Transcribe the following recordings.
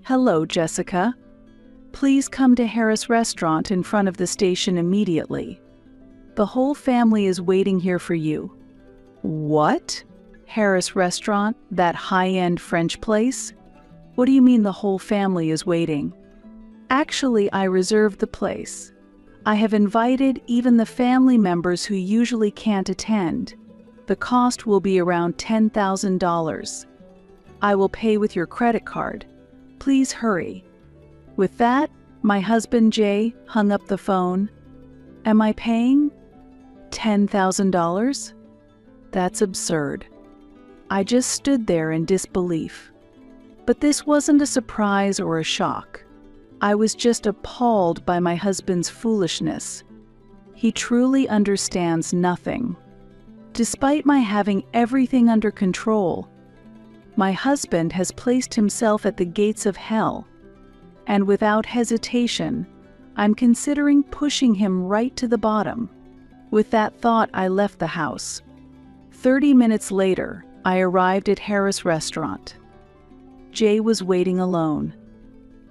Hello, Jessica. Please come to Harris Restaurant in front of the station immediately. The whole family is waiting here for you. What? Harris Restaurant, that high-end French place? What do you mean the whole family is waiting? Actually, I reserved the place. I have invited even the family members who usually can't attend. The cost will be around $10,000. I will pay with your credit card. Please hurry. With that, my husband Jay hung up the phone. Am I paying $10,000? That's absurd. I just stood there in disbelief. But this wasn't a surprise or a shock. I was just appalled by my husband's foolishness. He truly understands nothing. Despite my having everything under control, my husband has placed himself at the gates of hell, and without hesitation, I'm considering pushing him right to the bottom. With that thought, I left the house. 30 minutes later, I arrived at Harris Restaurant. Jay was waiting alone.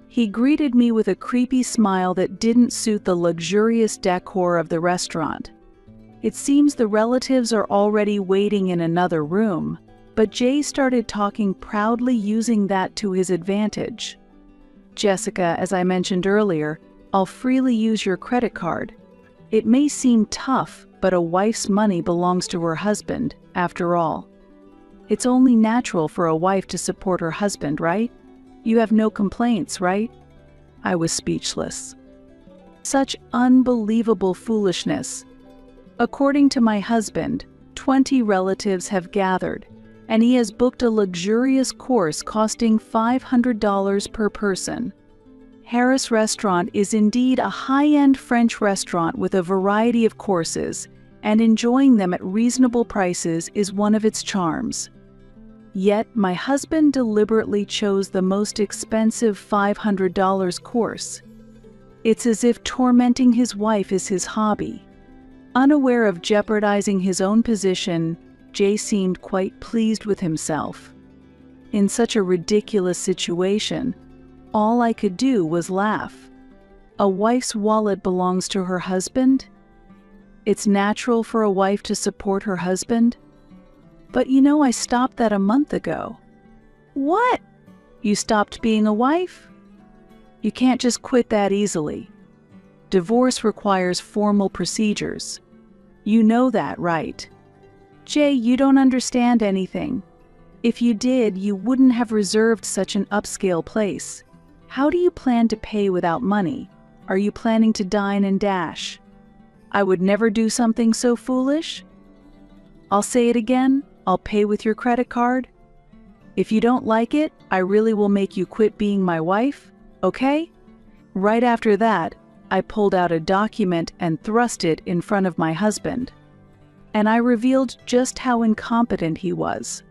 He greeted me with a creepy smile that didn't suit the luxurious decor of the restaurant. It seems the relatives are already waiting in another room, but Jay started talking proudly, using that to his advantage. Jessica, as I mentioned earlier, I'll freely use your credit card. It may seem tough, but a wife's money belongs to her husband, after all. It's only natural for a wife to support her husband, right? You have no complaints, right? I was speechless. Such unbelievable foolishness. According to my husband, 20 relatives have gathered, and he has booked a luxurious course costing $500 per person. Harris Restaurant is indeed a high-end French restaurant with a variety of courses, and enjoying them at reasonable prices is one of its charms. Yet, my husband deliberately chose the most expensive $500 course. It's as if tormenting his wife is his hobby. Unaware of jeopardizing his own position, Jay seemed quite pleased with himself. In such a ridiculous situation, all I could do was laugh. A wife's wallet belongs to her husband? It's natural for a wife to support her husband? But you know, I stopped that a month ago. What? You stopped being a wife? You can't just quit that easily. Divorce requires formal procedures. You know that, right? Jay, you don't understand anything. If you did, you wouldn't have reserved such an upscale place. How do you plan to pay without money? Are you planning to dine and dash? I would never do something so foolish. I'll say it again. I'll pay with your credit card. If you don't like it, I really will make you quit being my wife, okay? Right after that, I pulled out a document and thrust it in front of my husband. And I revealed just how incompetent he was.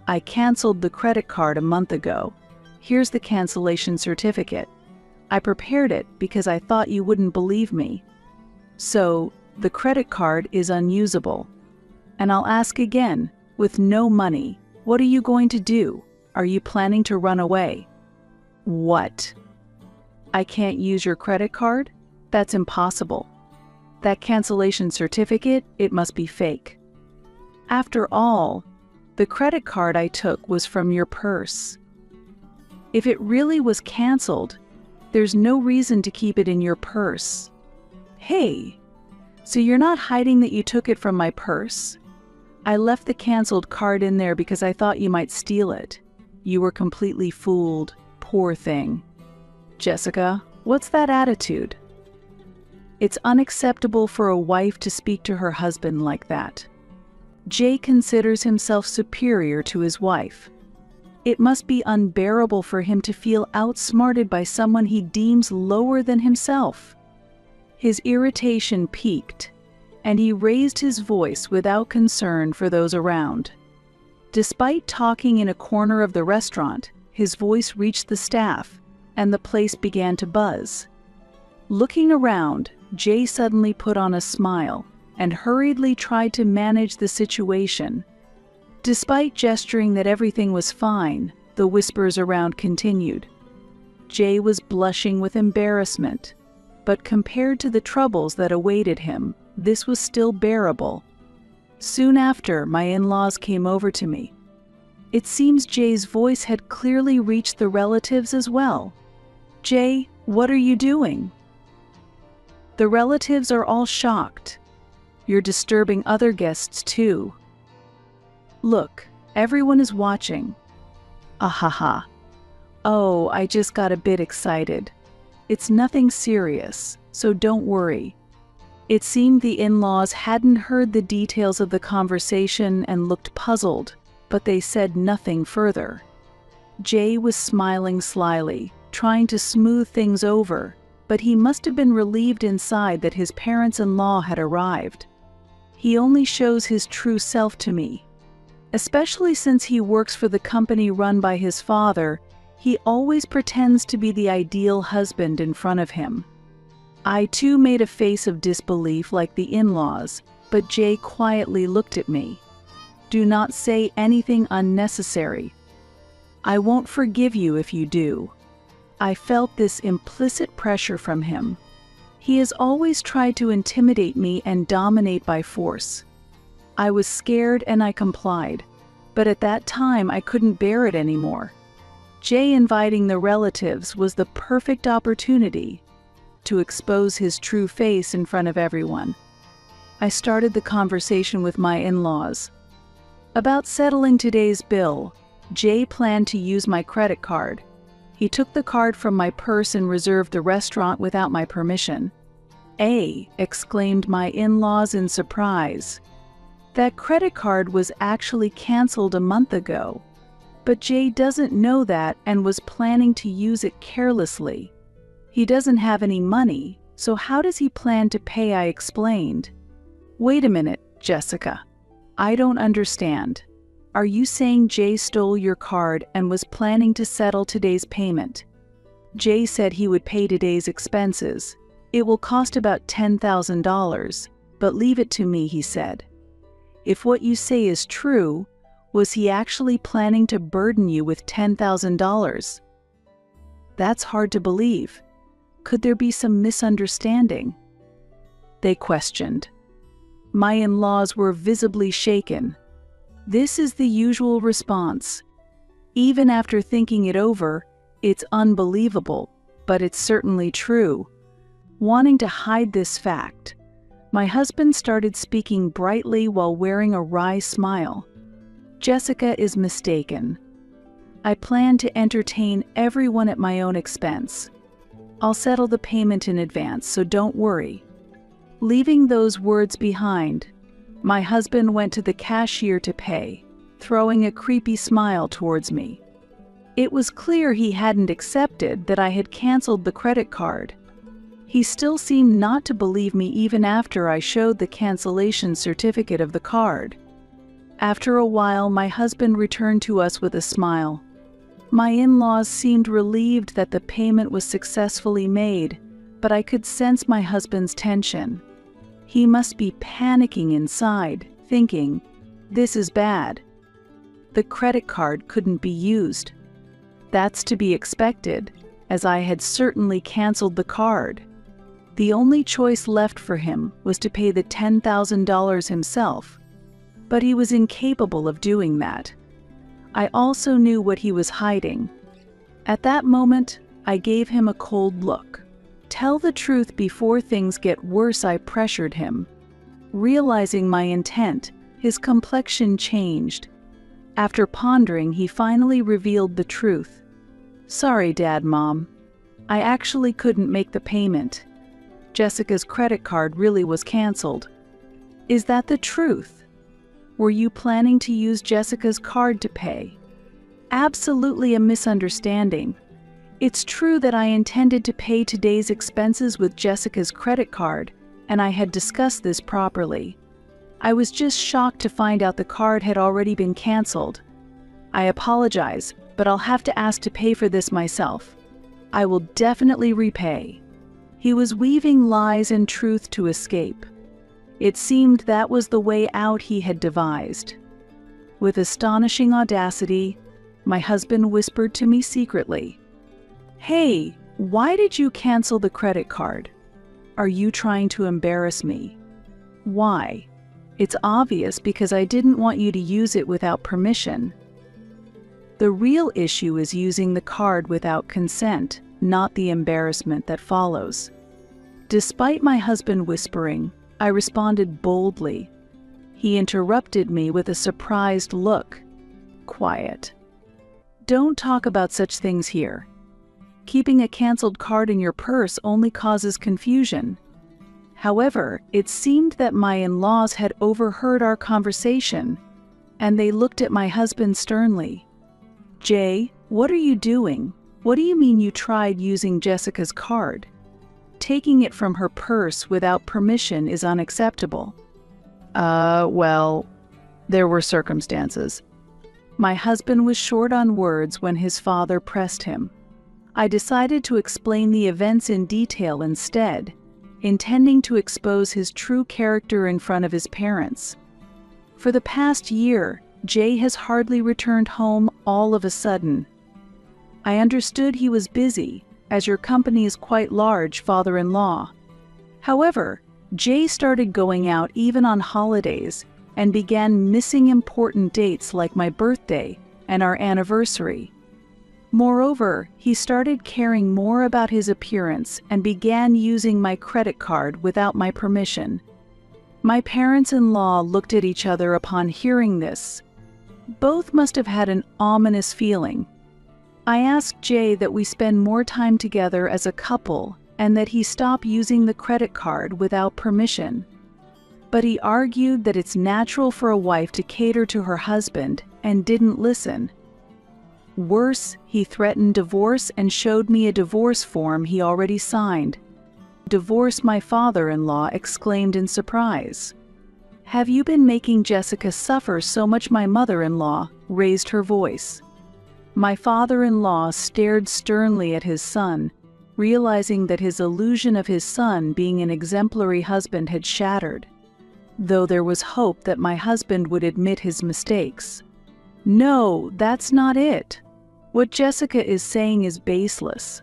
I canceled the credit card a month ago. Here's the cancellation certificate. I prepared it because I thought you wouldn't believe me. So, the credit card is unusable. And I'll ask again, with no money, what are you going to do? Are you planning to run away? What? I can't use your credit card? That's impossible. That cancellation certificate, it must be fake. After all, the credit card I took was from your purse. If it really was canceled, there's no reason to keep it in your purse. Hey, so you're not hiding that you took it from my purse? I left the canceled card in there because I thought you might steal it. You were completely fooled. Poor thing. Jessica, what's that attitude? It's unacceptable for a wife to speak to her husband like that. Jay considers himself superior to his wife. It must be unbearable for him to feel outsmarted by someone he deems lower than himself. His irritation peaked, and he raised his voice without concern for those around. Despite talking in a corner of the restaurant, his voice reached the staff, and the place began to buzz. Looking around, Jay suddenly put on a smile and hurriedly tried to manage the situation. Despite gesturing that everything was fine, the whispers around continued. Jay was blushing with embarrassment, but compared to the troubles that awaited him, this was still bearable. Soon after, my in-laws came over to me. It seems Jay's voice had clearly reached the relatives as well. "Jay, what are you doing?" The relatives are all shocked. "You're disturbing other guests too." "Look, everyone is watching." "Ahaha. Oh, I just got a bit excited. It's nothing serious, so don't worry." It seemed the in-laws hadn't heard the details of the conversation and looked puzzled, but they said nothing further. Jay was smiling slyly, trying to smooth things over, but he must have been relieved inside that his parents-in-law had arrived. He only shows his true self to me. Especially since he works for the company run by his father, he always pretends to be the ideal husband in front of him. I too made a face of disbelief like the in-laws, but Jay quietly looked at me. "Do not say anything unnecessary. I won't forgive you if you do." I felt this implicit pressure from him. He has always tried to intimidate me and dominate by force. I was scared and I complied, but at that time I couldn't bear it anymore. Jay inviting the relatives was the perfect opportunity to expose his true face in front of everyone. I started the conversation with my in-laws. About settling today's bill, Jay planned to use my credit card. He took the card from my purse and reserved the restaurant without my permission. Exclaimed my in-laws in surprise. That credit card was actually canceled a month ago. But Jay doesn't know that and was planning to use it carelessly. He doesn't have any money, so how does he plan to pay? I explained. "Wait a minute, Jessica. I don't understand. Are you saying Jay stole your card and was planning to settle today's payment?" Jay said he would pay today's expenses. "It will cost about $10,000, but leave it to me," he said. "If what you say is true, was he actually planning to burden you with $10,000? That's hard to believe. Could there be some misunderstanding?" They questioned. My in-laws were visibly shaken. This is the usual response. Even after thinking it over, it's unbelievable, but it's certainly true. Wanting to hide this fact, my husband started speaking brightly while wearing a wry smile. "Jessica is mistaken. I plan to entertain everyone at my own expense. I'll settle the payment in advance, so don't worry." Leaving those words behind, my husband went to the cashier to pay, throwing a creepy smile towards me. It was clear he hadn't accepted that I had canceled the credit card. He still seemed not to believe me even after I showed the cancellation certificate of the card. After a while, my husband returned to us with a smile. My in-laws seemed relieved that the payment was successfully made, but I could sense my husband's tension. He must be panicking inside, thinking, "This is bad." The credit card couldn't be used. That's to be expected, as I had certainly canceled the card. The only choice left for him was to pay the $10,000 himself, but he was incapable of doing that. I also knew what he was hiding. At that moment, I gave him a cold look. "Tell the truth before things get worse," I pressured him. Realizing my intent, his complexion changed. After pondering, he finally revealed the truth. "Sorry, Dad, Mom. I actually couldn't make the payment. Jessica's credit card really was canceled." "Is that the truth? Were you planning to use Jessica's card to pay?" "Absolutely a misunderstanding. It's true that I intended to pay today's expenses with Jessica's credit card, and I had discussed this properly. I was just shocked to find out the card had already been canceled. I apologize, but I'll have to ask to pay for this myself. I will definitely repay." He was weaving lies and truth to escape. It seemed that was the way out he had devised. With astonishing audacity, my husband whispered to me secretly, Hey, why did you cancel the credit card? Are you trying to embarrass me? Why? It's obvious because I didn't want you to use it without permission. The real issue is using the card without consent, not the embarrassment that follows. Despite my husband whispering, I responded boldly. He interrupted me with a surprised look. Quiet. Don't talk about such things here. Keeping a canceled card in your purse only causes confusion. However, it seemed that my in-laws had overheard our conversation, and they looked at my husband sternly. Jay, what are you doing? What do you mean you tried using Jessica's card? Taking it from her purse without permission is unacceptable. Well, there were circumstances. My husband was short on words when his father pressed him. I decided to explain the events in detail instead, intending to expose his true character in front of his parents. For the past year, Jay has hardly returned home all of a sudden. I understood he was busy, as your company is quite large, father-in-law. However, Jay started going out even on holidays and began missing important dates like my birthday and our anniversary. Moreover, he started caring more about his appearance and began using my credit card without my permission. My parents-in-law looked at each other upon hearing this. Both must have had an ominous feeling. I asked Jay that we spend more time together as a couple and that he stop using the credit card without permission. But he argued that it's natural for a wife to cater to her husband and didn't listen. Worse, he threatened divorce and showed me a divorce form he already signed. "Divorce my father-in-law," exclaimed in surprise. "Have you been making Jessica suffer so much?" My mother-in-law raised her voice. My father-in-law stared sternly at his son, realizing that his illusion of his son being an exemplary husband had shattered, though there was hope that my husband would admit his mistakes. "No, that's not it. What Jessica is saying is baseless.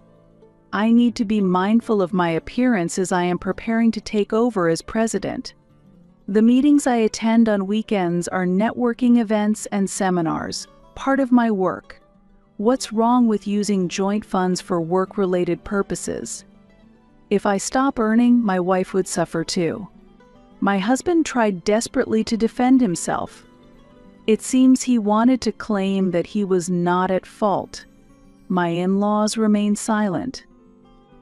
I need to be mindful of my appearance as I am preparing to take over as president. The meetings I attend on weekends are networking events and seminars, part of my work. What's wrong with using joint funds for work-related purposes? If I stop earning, my wife would suffer too." My husband tried desperately to defend himself. It seems he wanted to claim that he was not at fault. My in-laws remained silent.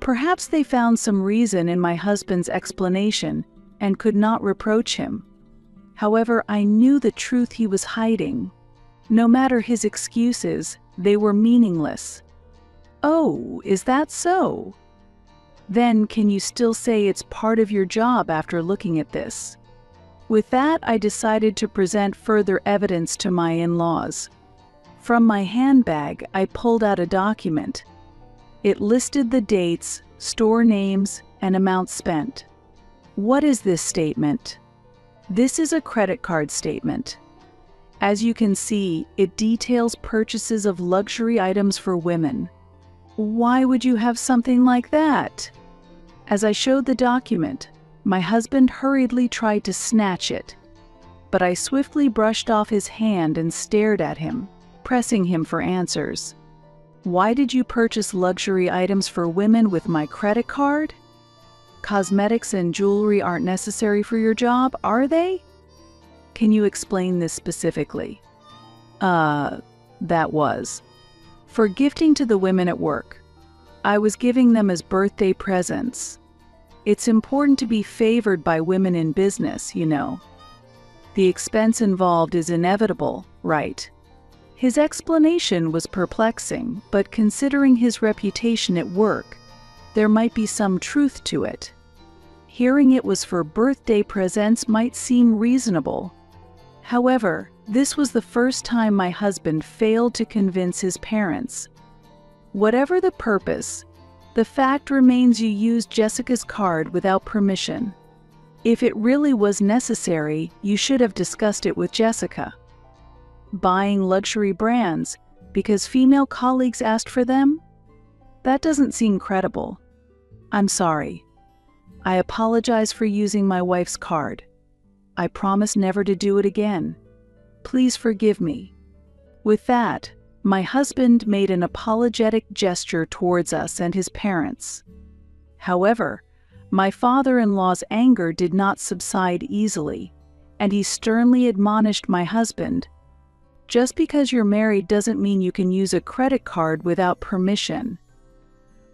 Perhaps they found some reason in my husband's explanation and could not reproach him. However, I knew the truth he was hiding. No matter his excuses, they were meaningless. "Oh, is that so? Then can you still say it's part of your job after looking at this?" With that, I decided to present further evidence to my in-laws. From my handbag, I pulled out a document. It listed the dates, store names, and amounts spent. What is this statement? This is a credit card statement. As you can see, it details purchases of luxury items for women. Why would you have something like that? As I showed the document, my husband hurriedly tried to snatch it, but I swiftly brushed off his hand and stared at him, pressing him for answers. "Why did you purchase luxury items for women with my credit card? Cosmetics and jewelry aren't necessary for your job, are they? Can you explain this specifically?" That was. For gifting to the women at work. I was giving them as birthday presents. It's important to be favored by women in business, you know. The expense involved is inevitable, right? His explanation was perplexing, but considering his reputation at work, there might be some truth to it. Hearing it was for birthday presents might seem reasonable. However, this was the first time my husband failed to convince his parents. Whatever the purpose, the fact remains you used Jessica's card without permission. If it really was necessary, you should have discussed it with Jessica. Buying luxury brands because female colleagues asked for them? That doesn't seem credible. I'm sorry. I apologize for using my wife's card. I promise never to do it again. Please forgive me." With that, my husband made an apologetic gesture towards us and his parents. However, my father-in-law's anger did not subside easily, and he sternly admonished my husband, "Just because you're married doesn't mean you can use a credit card without permission.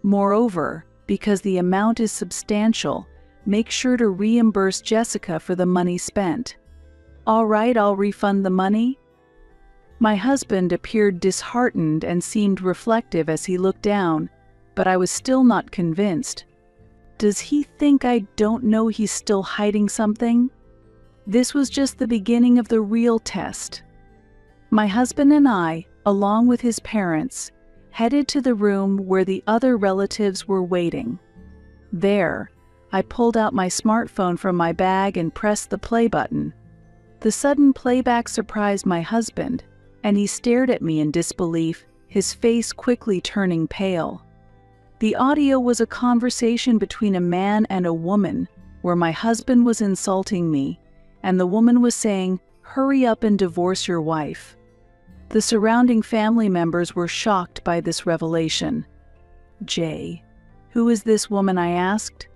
Moreover, because the amount is substantial, make sure to reimburse Jessica for the money spent." "All right, I'll refund the money." My husband appeared disheartened and seemed reflective as he looked down, but I was still not convinced. Does he think I don't know he's still hiding something? This was just the beginning of the real test. My husband and I, along with his parents, headed to the room where the other relatives were waiting. There, I pulled out my smartphone from my bag and pressed the play button. The sudden playback surprised my husband, and he stared at me in disbelief, his face quickly turning pale. The audio was a conversation between a man and a woman, where my husband was insulting me, and the woman was saying, "Hurry up and divorce your wife." The surrounding family members were shocked by this revelation. "Jay, who is this woman?" I asked.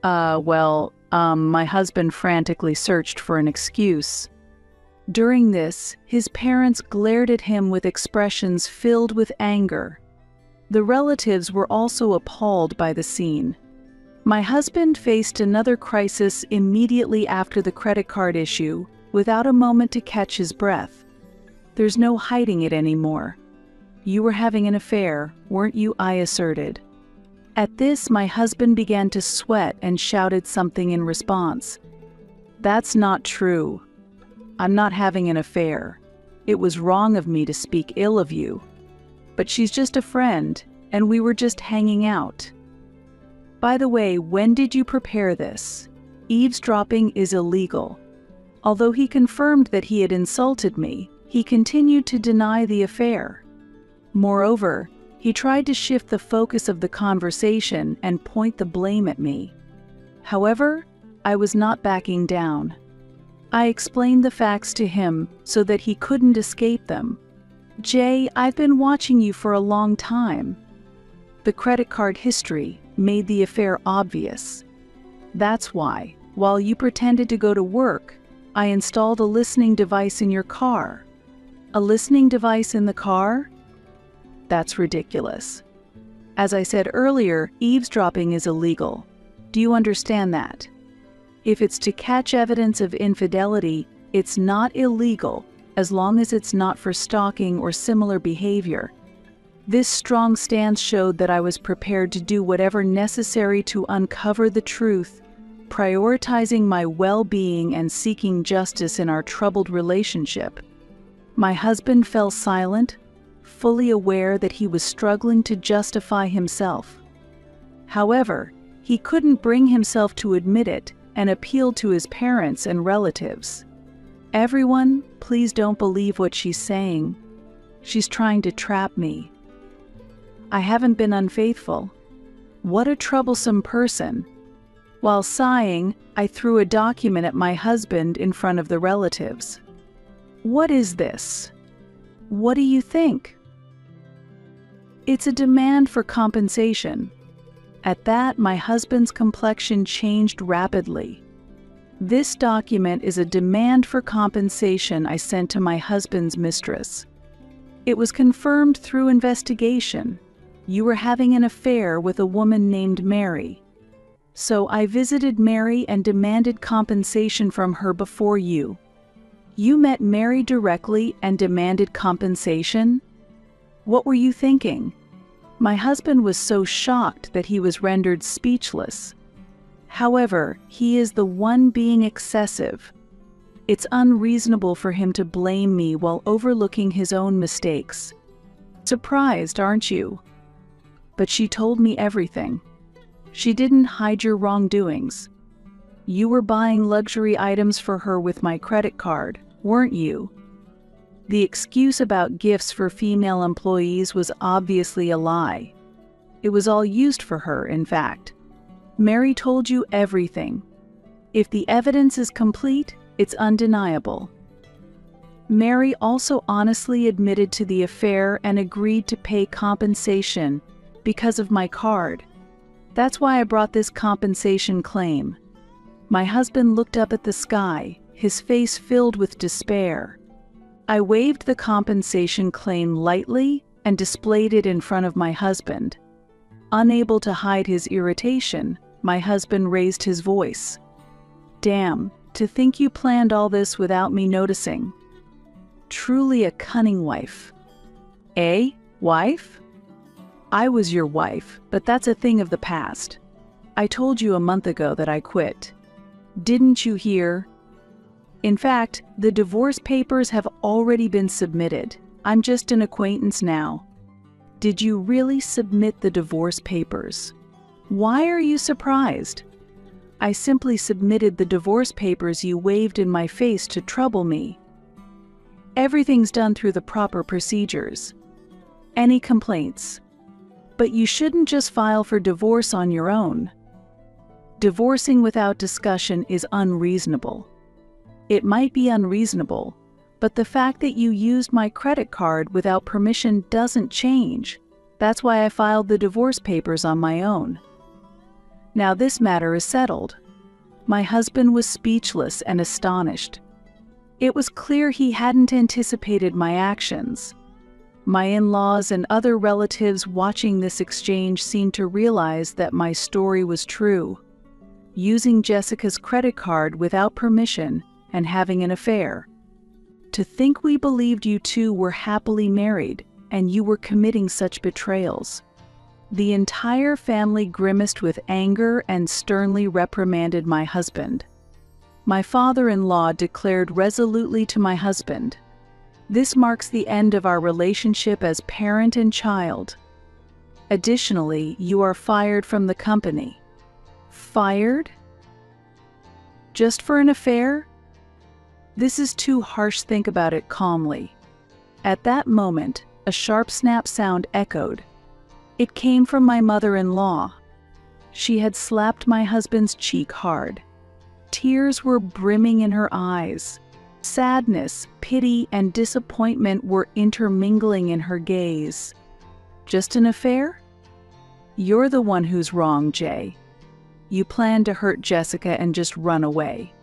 My husband frantically searched for an excuse. During this, his parents glared at him with expressions filled with anger. The relatives were also appalled by the scene. My husband faced another crisis immediately after the credit card issue, without a moment to catch his breath. "There's no hiding it anymore. You were having an affair, weren't you?" I asserted. At this, my husband began to sweat and shouted something in response. "That's not true. I'm not having an affair. It was wrong of me to speak ill of you. But she's just a friend, and we were just hanging out. By the way, when did you prepare this? Eavesdropping is illegal." Although he confirmed that he had insulted me, he continued to deny the affair. Moreover, he tried to shift the focus of the conversation and point the blame at me. However, I was not backing down. I explained the facts to him so that he couldn't escape them. "Jay, I've been watching you for a long time. The credit card history made the affair obvious. That's why, while you pretended to go to work, I installed a listening device in your car." "A listening device in the car? That's ridiculous. As I said earlier, eavesdropping is illegal. Do you understand that? If it's to catch evidence of infidelity, it's not illegal, as long as it's not for stalking or similar behavior." This strong stance showed that I was prepared to do whatever necessary to uncover the truth, prioritizing my well-being and seeking justice in our troubled relationship. My husband fell silent, fully aware that he was struggling to justify himself. However, he couldn't bring himself to admit it and appealed to his parents and relatives. "Everyone, please don't believe what she's saying. She's trying to trap me. I haven't been unfaithful. What a troublesome person." While sighing, I threw a document at my husband in front of the relatives. "What is this? What do you think?" "It's a demand for compensation." At that, my husband's complexion changed rapidly. "This document is a demand for compensation I sent to my husband's mistress. It was confirmed through investigation. You were having an affair with a woman named Mary. So I visited Mary and demanded compensation from her before you. You met Mary directly and demanded compensation? What were you thinking?" My husband was so shocked that he was rendered speechless. However, he is the one being excessive. It's unreasonable for him to blame me while overlooking his own mistakes. Surprised, aren't you? But she told me everything. She didn't hide your wrongdoings. You were buying luxury items for her with my credit card, weren't you? The excuse about gifts for female employees was obviously a lie. It was all used for her, in fact. Mary told you everything. If the evidence is complete, it's undeniable. Mary also honestly admitted to the affair and agreed to pay compensation because of my card. That's why I brought this compensation claim. My husband looked up at the sky, his face filled with despair. I waved the compensation claim lightly and displayed it in front of my husband. Unable to hide his irritation, my husband raised his voice. "Damn, to think you planned all this without me noticing. Truly a cunning wife." "Eh, wife?" "I was your wife, but that's a thing of the past. I told you a month ago that I quit. Didn't you hear? In fact, the divorce papers have already been submitted. I'm just an acquaintance now." "Did you really submit the divorce papers? Why are you surprised?" "I simply submitted the divorce papers you waved in my face to trouble me. Everything's done through the proper procedures. Any complaints? But you shouldn't just file for divorce on your own. Divorcing without discussion is unreasonable." "It might be unreasonable, but the fact that you used my credit card without permission doesn't change. That's why I filed the divorce papers on my own. Now this matter is settled." My husband was speechless and astonished. It was clear he hadn't anticipated my actions. My in-laws and other relatives watching this exchange seemed to realize that my story was true. Using Jessica's credit card without permission and having an affair. To think we believed you two were happily married and you were committing such betrayals. The entire family grimaced with anger and sternly reprimanded my husband. My father-in-law declared resolutely to my husband, "This marks the end of our relationship as parent and child. Additionally, you are fired from the company." "Fired? Just for an affair? This is too harsh. Think about it calmly." At that moment, a sharp snap sound echoed. It came from my mother-in-law. She had slapped my husband's cheek hard. Tears were brimming in her eyes. Sadness, pity, and disappointment were intermingling in her gaze. "Just an affair? You're the one who's wrong, Jay. You planned to hurt Jessica and just run away."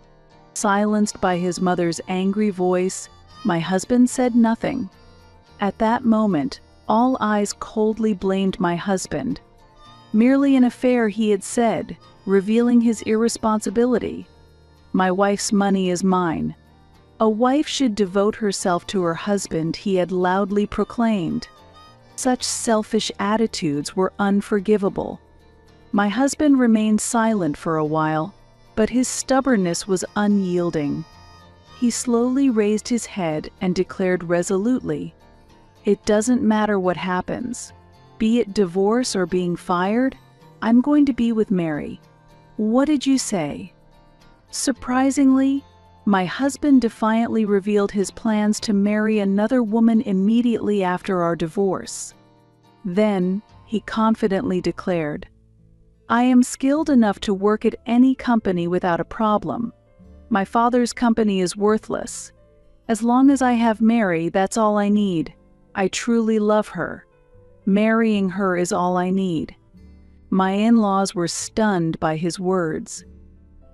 Silenced by his mother's angry voice, my husband said nothing. At that moment, all eyes coldly blamed my husband. Merely an affair, he had said, revealing his irresponsibility. "My wife's money is mine." A wife should devote herself to her husband, he had loudly proclaimed. Such selfish attitudes were unforgivable. My husband remained silent for a while, but his stubbornness was unyielding. He slowly raised his head and declared resolutely, "It doesn't matter what happens. Be it divorce or being fired, I'm going to be with Mary. What did you say?" Surprisingly, my husband defiantly revealed his plans to marry another woman immediately after our divorce. Then, he confidently declared, "I am skilled enough to work at any company without a problem. My father's company is worthless. As long as I have Mary, that's all I need. I truly love her. Marrying her is all I need." My in-laws were stunned by his words.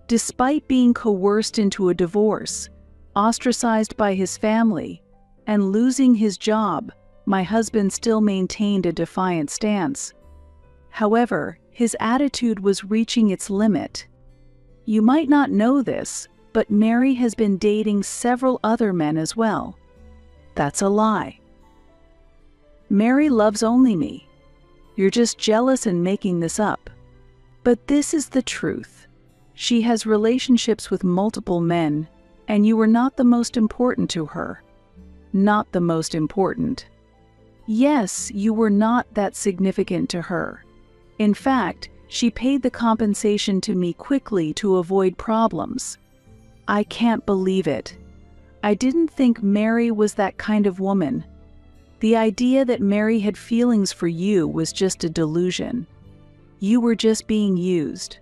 Despite being coerced into a divorce, ostracized by his family, and losing his job, my husband still maintained a defiant stance. However, his attitude was reaching its limit. "You might not know this, but Mary has been dating several other men as well." "That's a lie. Mary loves only me. You're just jealous and making this up." "But this is the truth. She has relationships with multiple men, and you were not the most important to her." "Not the most important." "Yes, you were not that significant to her. In fact, she paid the compensation to me quickly to avoid problems." "I can't believe it. I didn't think Mary was that kind of woman." The idea that Mary had feelings for you was just a delusion. You were just being used.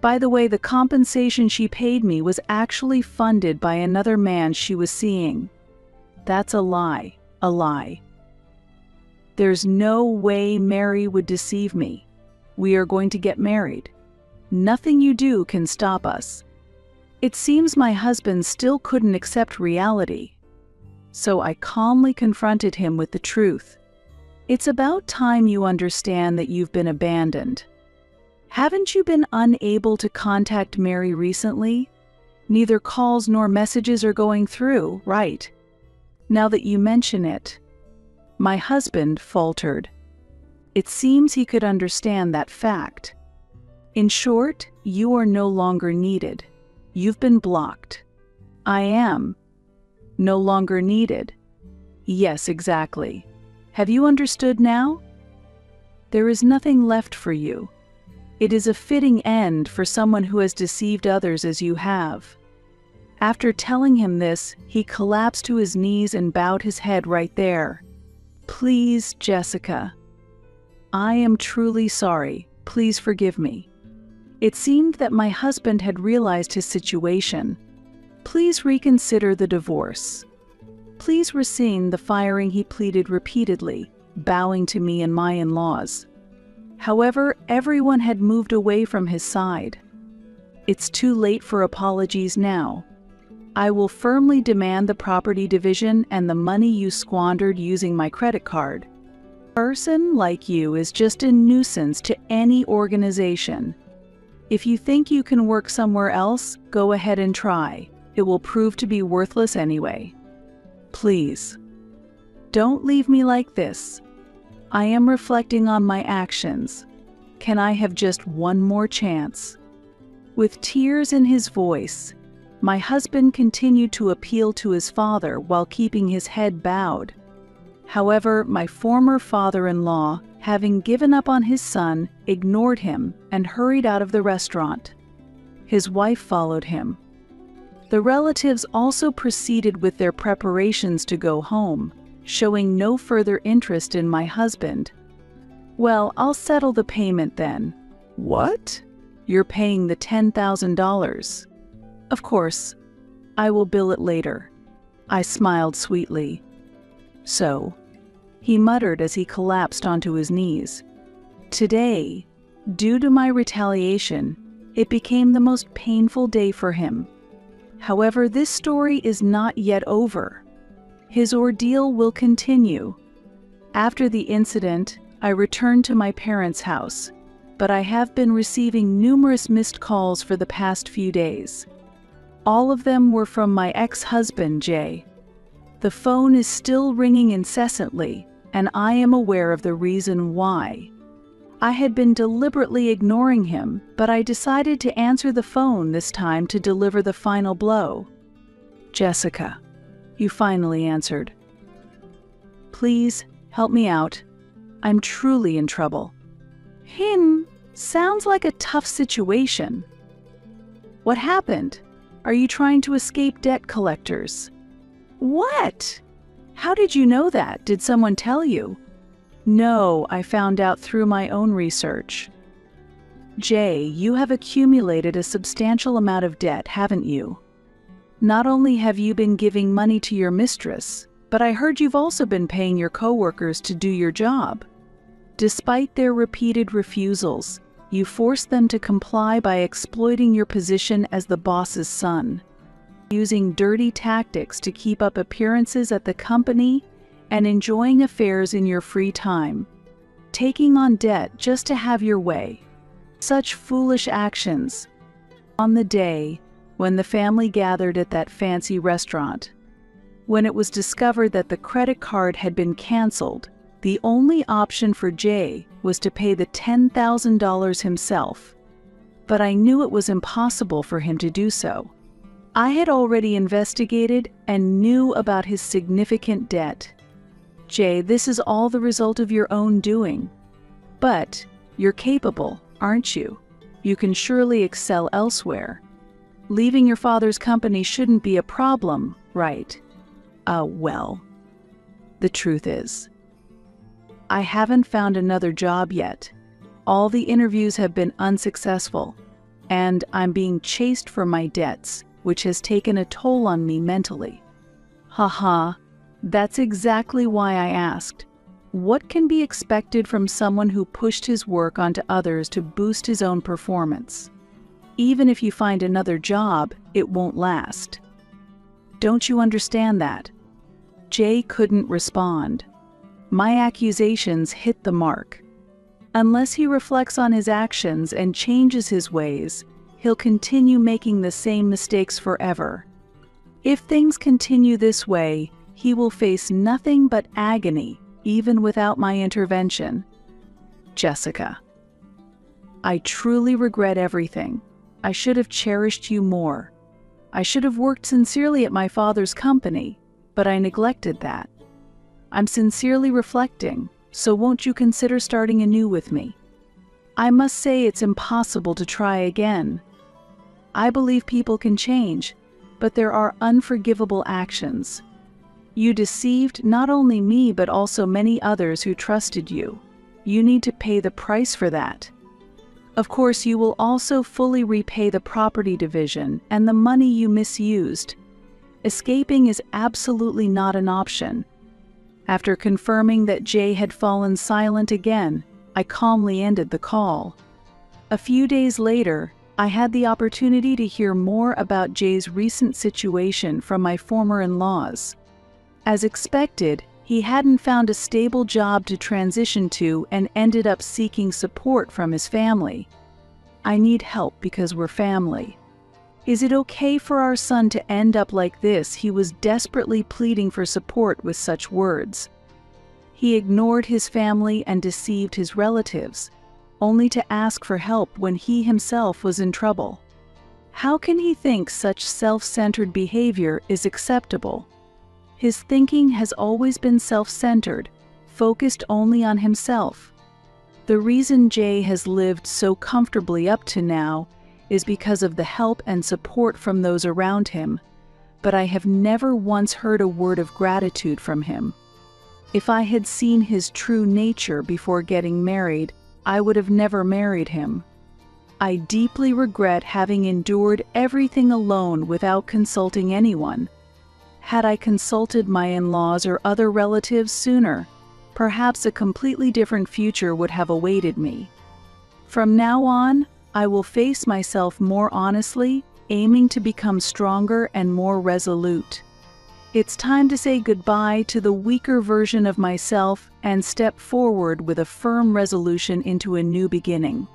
By the way, the compensation she paid me was actually funded by another man she was seeing. That's a lie, a lie. There's no way Mary would deceive me. We are going to get married. Nothing you do can stop us. It seems my husband still couldn't accept reality. So I calmly confronted him with the truth. It's about time you understand that you've been abandoned. Haven't you been unable to contact Mary recently? Neither calls nor messages are going through, right? Now that you mention it. My husband faltered. It seems he could understand that fact. In short, you are no longer needed. You've been blocked. I am no longer needed. Yes, exactly. Have you understood now? There is nothing left for you. It is a fitting end for someone who has deceived others as you have. After telling him this, he collapsed to his knees and bowed his head right there. Please, Jessica. I am truly sorry. Please forgive me. It seemed that my husband had realized his situation. Please reconsider the divorce. Please rescind the firing, he pleaded repeatedly, bowing to me and my in-laws. However, everyone had moved away from his side. It's too late for apologies now. I will firmly demand the property division and the money you squandered using my credit card. A person like you is just a nuisance to any organization. If you think you can work somewhere else, go ahead and try. It will prove to be worthless anyway. Please, don't leave me like this. I am reflecting on my actions. Can I have just one more chance? With tears in his voice, my husband continued to appeal to his father while keeping his head bowed. However, my former father-in-law, having given up on his son, ignored him and hurried out of the restaurant. His wife followed him. The relatives also proceeded with their preparations to go home, showing no further interest in my husband. Well, I'll settle the payment then. What? You're paying the $10,000. Of course, I will bill it later. I smiled sweetly. So, he muttered as he collapsed onto his knees. Today, due to my retaliation, it became the most painful day for him. However, this story is not yet over. His ordeal will continue. After the incident, I returned to my parents' house, but I have been receiving numerous missed calls for the past few days. All of them were from my ex-husband, Jay. The phone is still ringing incessantly, and I am aware of the reason why. I had been deliberately ignoring him, but I decided to answer the phone this time to deliver the final blow. Jessica, you finally answered. Please, help me out. I'm truly in trouble. Sounds like a tough situation. What happened? Are you trying to escape debt collectors? What? How did you know that? Did someone tell you? No, I found out through my own research. Jay, you have accumulated a substantial amount of debt, haven't you? Not only have you been giving money to your mistress, but I heard you've also been paying your coworkers to do your job. Despite their repeated refusals, you forced them to comply by exploiting your position as the boss's son, using dirty tactics to keep up appearances at the company and enjoying affairs in your free time, taking on debt just to have your way. Such foolish actions. On the day when the family gathered at that fancy restaurant, when it was discovered that the credit card had been canceled, the only option for Jay was to pay the $10,000 himself. But I knew it was impossible for him to do so. I had already investigated and knew about his significant debt. Jay, this is all the result of your own doing. But you're capable, aren't you? You can surely excel elsewhere. Leaving your father's company shouldn't be a problem, right? Well. The truth is, I haven't found another job yet. All the interviews have been unsuccessful, and I'm being chased for my debts, which has taken a toll on me mentally. Haha, that's exactly why I asked. What can be expected from someone who pushed his work onto others to boost his own performance? Even if you find another job, it won't last. Don't you understand that? Jay couldn't respond. My accusations hit the mark. Unless he reflects on his actions and changes his ways, he'll continue making the same mistakes forever. If things continue this way, he will face nothing but agony, even without my intervention. Jessica, I truly regret everything. I should have cherished you more. I should have worked sincerely at my father's company, but I neglected that. I'm sincerely reflecting, so won't you consider starting anew with me? I must say it's impossible to try again. I believe people can change, but there are unforgivable actions. You deceived not only me but also many others who trusted you. You need to pay the price for that. Of course, you will also fully repay the property division and the money you misused. Escaping is absolutely not an option. After confirming that Jay had fallen silent again, I calmly ended the call. A few days later, I had the opportunity to hear more about Jay's recent situation from my former in-laws. As expected, he hadn't found a stable job to transition to and ended up seeking support from his family. I need help because we're family. Is it okay for our son to end up like this? He was desperately pleading for support with such words. He ignored his family and deceived his relatives, only to ask for help when he himself was in trouble. How can he think such self-centered behavior is acceptable? His thinking has always been self-centered, focused only on himself. The reason Jay has lived so comfortably up to now is because of the help and support from those around him, but I have never once heard a word of gratitude from him. If I had seen his true nature before getting married, I would have never married him. I deeply regret having endured everything alone without consulting anyone. Had I consulted my in-laws or other relatives sooner, perhaps a completely different future would have awaited me. From now on, I will face myself more honestly, aiming to become stronger and more resolute. It's time to say goodbye to the weaker version of myself and step forward with a firm resolution into a new beginning.